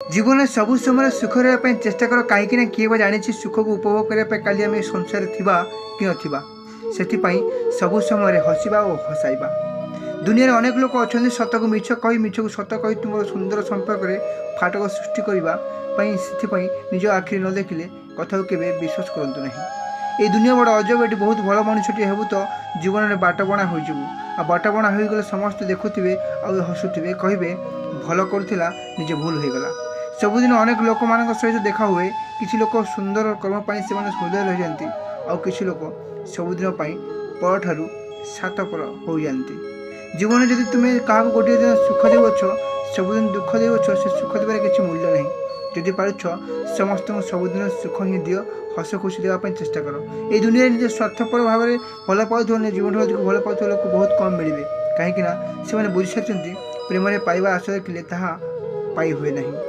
जीवन सबु समय सुख रहा चेष्टा कर कहीं किए जानी सुख को उपभोग करने काली आम संसार थिबा कि नथिबा से सबु समय हसवा और हसाइबा। दुनिया अनेक लोक अच्छा सत को मिछ कही मिछ को सत कही तुम सुंदर संपर्क में फाटक सृष्टि करने निज आखिरी न देखिले कथा को केवे विश्वास करतु ना। ये दुनिया बड़ अजब। ये बहुत भल मनुष्यटी हेबु तो जीवन में बाटबणा हो बाटबणा हो गले समस्त देखुवे आ हसुवे कहे भल करुला निजे भूल हो गला। सबुदिन अनेक लोक मान सहित देखा हुए किसी लोक सुंदर कर्म से हृदय रही जाती आउ किसी लोक सबुदिन पर ठारू सात पर हो जाती। जीवन में जदि तुम्हें क्या गोटे दिन सुख देवछ सबुदिन दुख देवछ से सुख देवार किसी मूल्य नहीं। जदि पारुछ समस्त को सबुदिन सुख ही दियो हस खुशी देवाई चेष्टा कर। ये दुनिया निज स्वार्थपर भाव में भल पाने जीवन अधिक भल पाता लोक बहुत कम मिले कहीं से बुझी सारी प्रेम पाइबा आशा रखिले ताहा पाई हुए नहीं।